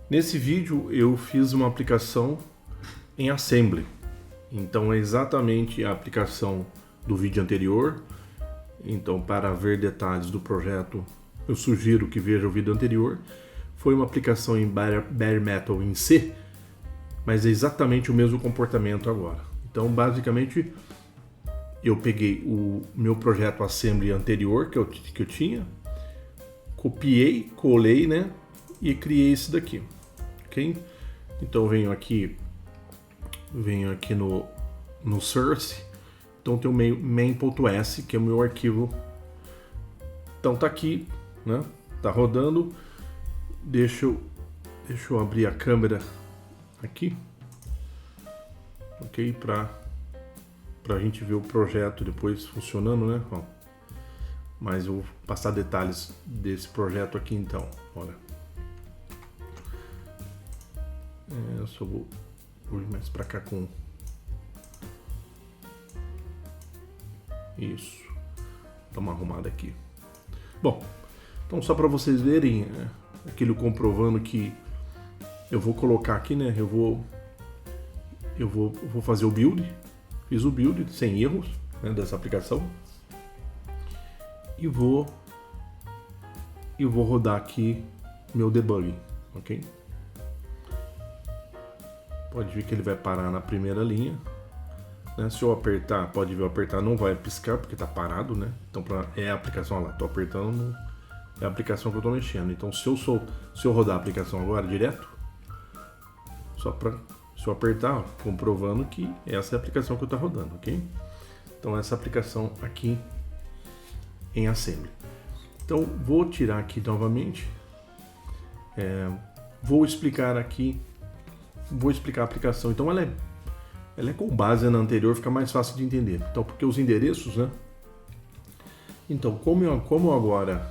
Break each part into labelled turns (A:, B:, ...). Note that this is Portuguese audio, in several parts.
A: Nesse vídeo eu fiz uma aplicação em Assembly. Então é exatamente a aplicação do vídeo anterior. Então, para ver detalhes do projeto, eu sugiro que veja o vídeo anterior. Foi uma aplicação em Bare Metal em C, mas é exatamente o mesmo comportamento agora. Então, basicamente, eu peguei o meu projeto Assembly anterior que eu tinha, copiei, colei, né, e criei esse daqui, ok? Então, eu venho aqui no source. Então tem o main.s, que é o meu arquivo. Então tá aqui, né? Tá rodando. Deixa eu abrir a câmera aqui, ok? Pra gente ver o projeto depois funcionando, né? Ó, mas eu vou passar detalhes desse projeto aqui então. Olha, eu só vou ir mais pra cá com isso. Dá uma arrumada aqui. Bom, então só para vocês verem aquilo comprovando que eu vou colocar aqui, né? Eu vou fazer o build. Fiz o build sem erros, né, dessa aplicação. E vou rodar aqui meu debugging, ok? Pode ver que ele vai parar na primeira linha. Se eu apertar, pode ver, eu apertar não vai piscar porque está parado, né? Então é a aplicação, lá, estou apertando, é a aplicação que eu estou mexendo. Então se eu rodar a aplicação agora direto, se eu apertar, ó, comprovando que essa é a aplicação que eu estou rodando, ok? Então essa aplicação aqui em Assembly. Então vou tirar aqui novamente, vou explicar aqui, a aplicação. Então ela é com base na anterior, fica mais fácil de entender. Então, porque os endereços, né? Então, como eu agora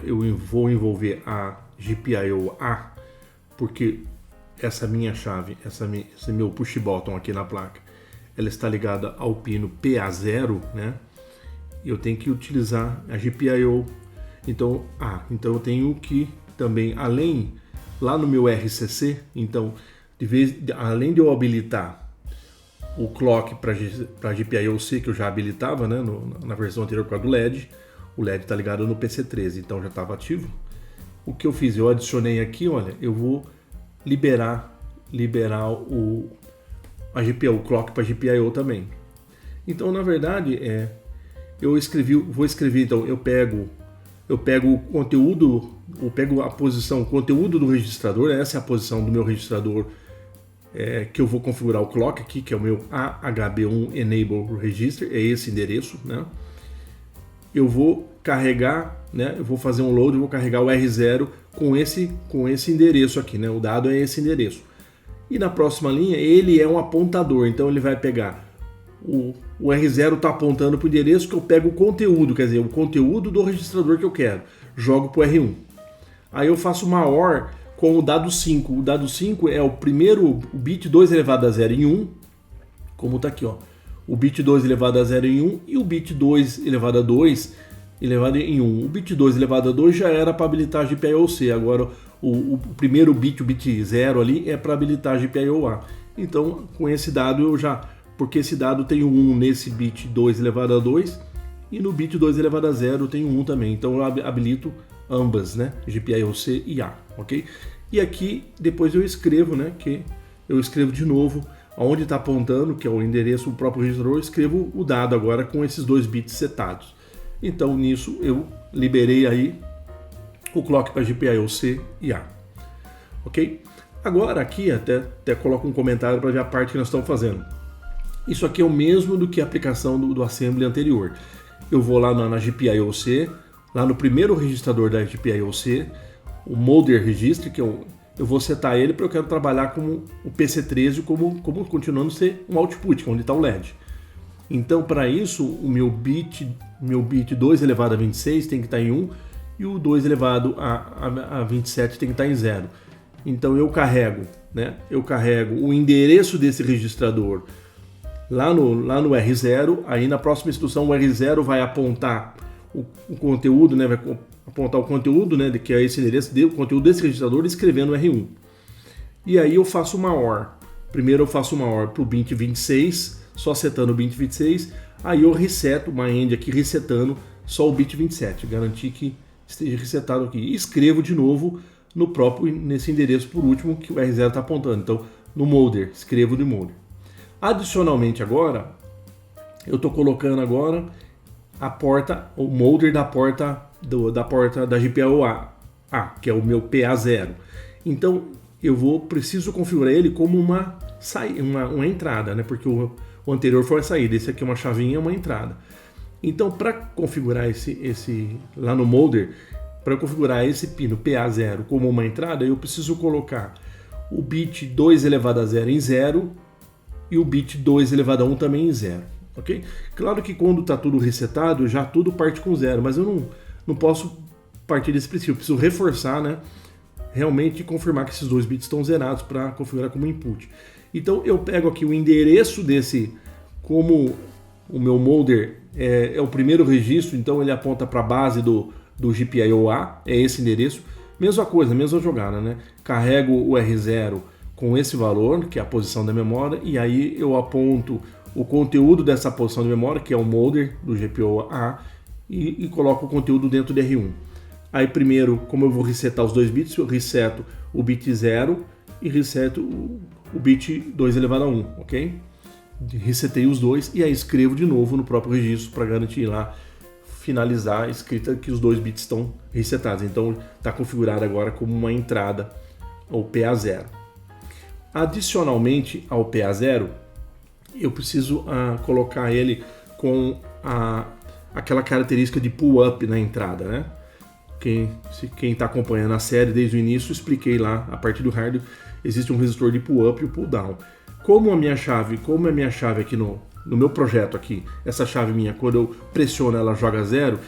A: eu vou envolver a GPIO A, porque essa minha chave, esse meu push button aqui na placa, ela está ligada ao pino PA0, né? Eu tenho que utilizar a GPIO. Então, eu tenho que também, além lá no meu RCC, então além de eu habilitar o clock para GPIO-C, que eu já habilitava, né, na versão anterior por causa do LED, o LED está ligado no PC13, então já estava ativo. O que eu fiz? Eu adicionei aqui, olha, eu vou liberar a GPIO, o clock para GPIO também. Então, na verdade, vou escrever, então, eu pego o conteúdo, eu pego a posição, o conteúdo do registrador, essa é a posição do meu registrador, que eu vou configurar o clock aqui, que é o meu AHB1 Enable Register, é esse endereço, né? Eu vou carregar, né? Eu vou fazer um load, eu vou carregar o R0 com esse endereço aqui, né? O dado é esse endereço. E na próxima linha, ele é um apontador, então ele vai pegar o R0 está apontando para o endereço que eu pego o conteúdo, quer dizer, o conteúdo do registrador que eu quero, jogo para o R1. Aí eu faço uma OR com o dado 5. O dado 5 é o bit 2 elevado a 0 em 1, como está aqui, ó. O bit 2 elevado a 0 em 1 e o bit 2 elevado a 2 elevado em 1. O bit 2 elevado a 2 já era para habilitar a GPIO-C, agora o primeiro bit, o bit 0 ali, é para habilitar a GPIO-A. Então, com esse dado porque esse dado tem o 1 nesse bit 2 elevado a 2 e no bit 2 elevado a 0 tem o 1 também. Então eu habilito ambas, né? GPIO-C e A, ok? E aqui depois eu escrevo, né? Que eu escrevo de novo aonde está apontando, que é o endereço do próprio registrador, eu escrevo o dado agora com esses dois bits setados. Então nisso eu liberei aí o clock para GPIO-C e A, ok? Agora aqui até coloco um comentário para ver a parte que nós estamos fazendo. Isso aqui é o mesmo do que a aplicação do Assembly anterior. Eu vou lá na GPIO-C, lá no primeiro registrador da GPIO-C, o Molder Register, que eu vou setar ele porque eu quero trabalhar com o PC13 como continuando a ser um output, onde está o LED. Então, para isso, o meu bit 2 elevado a 26 tem que estar em 1 e o 2 elevado a 27 tem que estar em 0. Então, eu carrego o endereço desse registrador lá no R0, aí na próxima instrução o R0 vai apontar o conteúdo, né, vai apontar o conteúdo, né, que é esse endereço, o conteúdo desse registrador, escrevendo R1. E aí eu faço uma OR. Primeiro eu faço uma OR para o bit 26, só setando o bit 26. Aí eu reseto uma end aqui, resetando só o bit 27. Garantir que esteja resetado aqui. E escrevo de novo nesse endereço por último que o R0 está apontando. Então, no molder, escrevo no molder. Adicionalmente agora, eu estou colocando agora a porta, o molder da porta da GPIO-A, que é o meu PA0. Então, preciso configurar ele como uma entrada, né? Porque o anterior foi a saída, esse aqui é uma chavinha, uma entrada. Então, para configurar esse lá no molder, para configurar esse pino PA0 como uma entrada, eu preciso colocar o bit 2 elevado a 0 em 0 e o bit 2 elevado a 1 também em 0. Ok? Claro que quando está tudo resetado, já tudo parte com 0, mas eu não posso partir desse princípio. Eu preciso reforçar, né? Realmente confirmar que esses dois bits estão zerados para configurar como input. Então eu pego aqui o endereço como o meu molder é o primeiro registro, então ele aponta para a base do GPIO-A, é esse endereço. Mesma coisa, mesma jogada, né? Carrego o R0 com esse valor, que é a posição da memória, e aí eu aponto o conteúdo dessa posição de memória, que é o molder do GPIO-A, e coloco o conteúdo dentro de R1. Aí primeiro, como eu vou resetar os dois bits, eu reseto o bit 0 e reseto o bit 2 elevado a 1, ok? Resetei os dois e aí escrevo de novo no próprio registro para garantir lá, finalizar a escrita que os dois bits estão resetados. Então está configurado agora como uma entrada ao PA0. Adicionalmente ao PA0, eu preciso colocar ele com aquela característica de pull up na entrada, né? Quem está acompanhando a série desde o início, expliquei lá, a partir do hardware, existe um resistor de pull up e o pull down. Como é a minha chave aqui no meu projeto aqui, essa chave minha, quando eu pressiono ela joga 0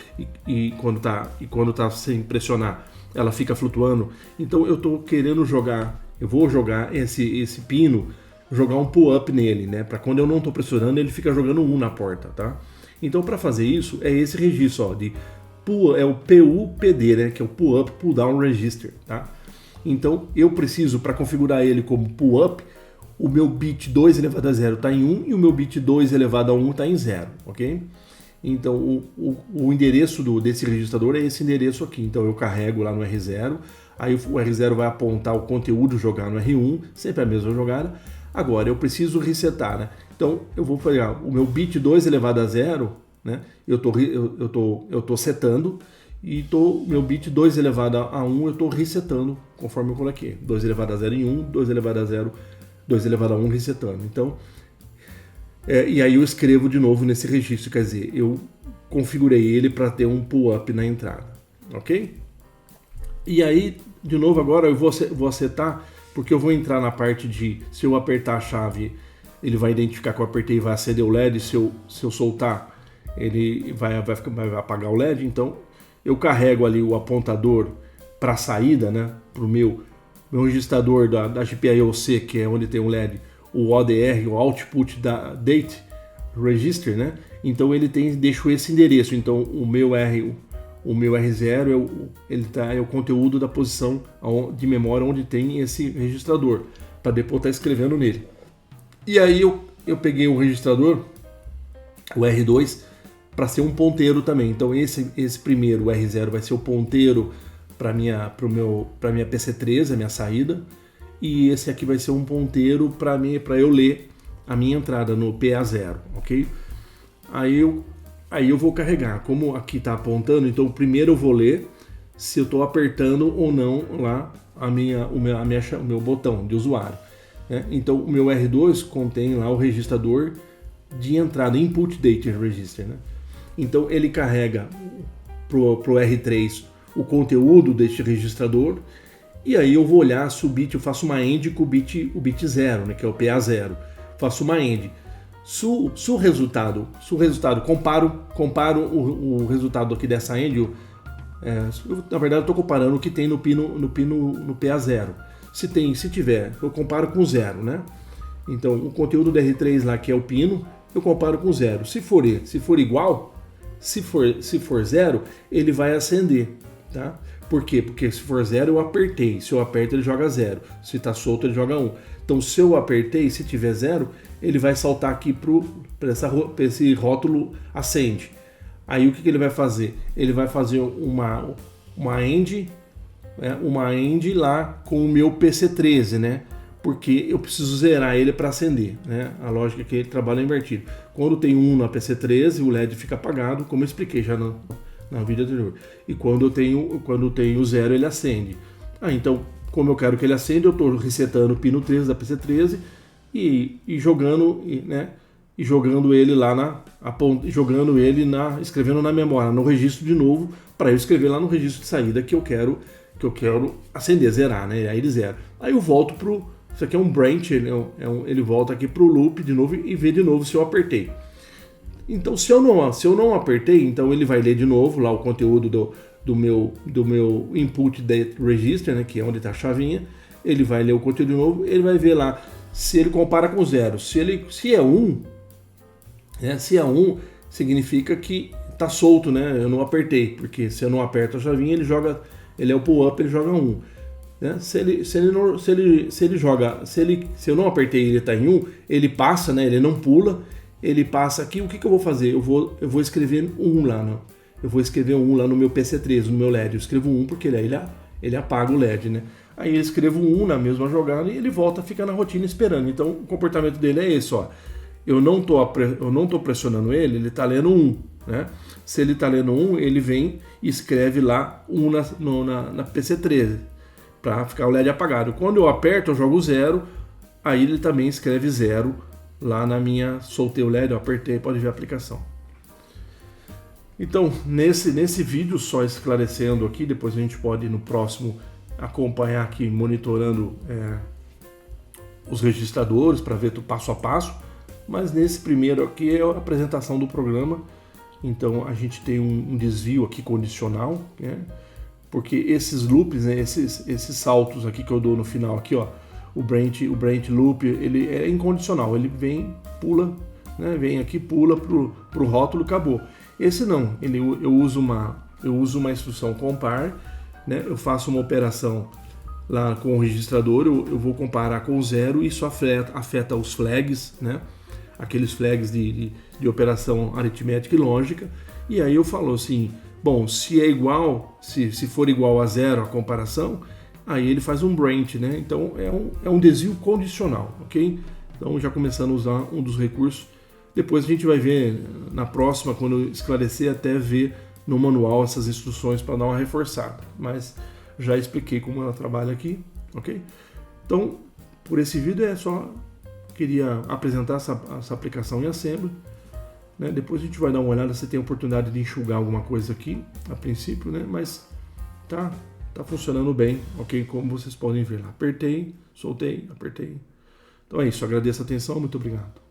A: e quando tá sem pressionar ela fica flutuando, então eu estou querendo eu vou jogar esse pino, jogar um pull up nele, né? Para quando eu não estou pressionando ele fica jogando 1 na porta, tá? Então para fazer isso é esse registro, ó, é o PUPD, né? Que é o Pull Up Pull Down Register, tá? Então eu preciso, para configurar ele como pull up, o meu bit 2 elevado a 0 está em 1 e o meu bit 2 elevado a 1 está em 0, ok? Então o endereço desse registrador é esse endereço aqui. Então eu carrego lá no R0, aí o R0 vai apontar o conteúdo, jogar no R1, sempre a mesma jogada. Agora eu preciso resetar, né? Então eu vou pegar o meu bit 2 elevado a 0, né? Eu tô setando e meu bit 2 elevado a 1 eu estou resetando conforme eu coloquei. 2 elevado a 0 em 1, 2 elevado a 0, 2 elevado a 1 resetando. Então, e aí eu escrevo de novo nesse registro, quer dizer, eu configurei ele para ter um pull-up na entrada, ok? E aí, de novo agora eu vou setar, porque eu vou entrar na parte de, se eu apertar a chave, ele vai identificar que eu apertei e vai acender o LED, se eu soltar, ele vai apagar o LED, então eu carrego ali o apontador para a saída, né, para o meu registrador da GPIO-C, que é onde tem o LED, o ODR, o Output da Date Register, né? Então ele deixo esse endereço. Então o meu R0 é o conteúdo da posição de memória onde tem esse registrador, para depois estar escrevendo nele. E aí eu peguei o registrador, o R2, para ser um ponteiro também. Então esse primeiro, o R0, vai ser o ponteiro para minha PC3, a minha saída, e esse aqui vai ser um ponteiro para eu ler a minha entrada no PA0, ok? Aí eu vou carregar, como aqui está apontando, então primeiro eu vou ler se eu estou apertando ou não lá o meu botão de usuário, né? Então o meu R2 contém lá o registrador de entrada, Input Date Register, né? Então ele carrega pro R3 o conteúdo deste registrador, e aí eu vou olhar se o bit, eu faço uma AND com o bit 0, né, que é o PA0. Faço uma AND. Se o resultado, comparo o resultado aqui dessa AND, na verdade eu estou comparando o que tem no PA0. Se tiver, eu comparo com 0, né? Então o conteúdo do R3 lá, que é o pino, eu comparo com 0. Se for igual, se for 0, ele vai acender, tá? Por quê? Porque se for 0 eu apertei, se eu aperto ele joga 0, se está solto ele joga 1. Então se eu apertei, se tiver 0, ele vai saltar aqui para esse rótulo acende. Aí o que ele vai fazer? Ele vai fazer uma end, né? Uma end lá com o meu PC13, né? Porque eu preciso zerar ele para acender, né? A lógica é que ele trabalha invertido. Quando tem 1 na PC13, o LED fica apagado, como eu expliquei já na vídeo anterior. E quando eu tenho 0, ele acende. Então, como eu quero que ele acenda, eu estou resetando o pino 13 da PC13 e jogando, né? E jogando ele lá escrevendo na memória, no registro de novo, para eu escrever lá no registro de saída que eu quero acender, zerar, né? Aí ele zera. Aí eu volto isso aqui é um branch, ele volta aqui pro loop de novo e vê de novo se eu apertei. Então se eu não apertei, então ele vai ler de novo lá o conteúdo do meu input date register, né, que é onde está a chavinha. Ele vai ler o conteúdo de novo, ele vai ver lá se ele compara com 0. Se é 1, né, se é 1, significa que tá solto, né? Eu não apertei, porque se eu não aperto a chavinha, ele é o pull-up, ele joga 1. Né? Se eu não apertei e ele está em 1, ele passa, né? Ele não pula, ele passa aqui. O que eu vou fazer? Eu vou escrever 1 lá, né? Eu vou escrever 1 lá no meu PC13, no meu LED. Eu escrevo 1 porque ele apaga o LED, né? Aí eu escrevo 1 na mesma jogada e ele volta a ficar na rotina esperando. Então o comportamento dele é esse, ó. Eu não tô pressionando ele está lendo 1, né? Se ele está lendo 1, ele vem e escreve lá 1 na PC13. Para ficar o LED apagado. Quando eu aperto, eu jogo 0, aí ele também escreve 0 lá na minha... Soltei o LED, eu apertei, pode ver a aplicação. Então, nesse vídeo, só esclarecendo aqui, depois a gente pode no próximo acompanhar aqui, monitorando os registradores para ver passo a passo, mas nesse primeiro aqui é a apresentação do programa. Então a gente tem um desvio aqui condicional, né? Porque esses loops, né, esses saltos aqui que eu dou no final, aqui, ó, o branch loop, ele é incondicional, ele vem, pula, né, vem aqui, pula pro rótulo, acabou. Esse não, eu uso uma instrução compare, né, eu faço uma operação lá com o registrador, eu vou comparar com 0, isso afeta os flags, né, aqueles flags de operação aritmética e lógica, e aí eu falo assim, bom, se é igual, se for igual a 0 a comparação, aí ele faz um branch, né? Então é um desvio condicional, ok? Então já começando a usar um dos recursos. Depois a gente vai ver na próxima, quando eu esclarecer, até ver no manual essas instruções para dar uma reforçada. Mas já expliquei como ela trabalha aqui, ok? Então, por esse vídeo queria apresentar essa aplicação em Assembly. Né? Depois a gente vai dar uma olhada se tem a oportunidade de enxugar alguma coisa aqui, a princípio, né? Mas tá funcionando bem, ok? Como vocês podem ver lá. Apertei, soltei, apertei. Então é isso, agradeço a atenção, muito obrigado.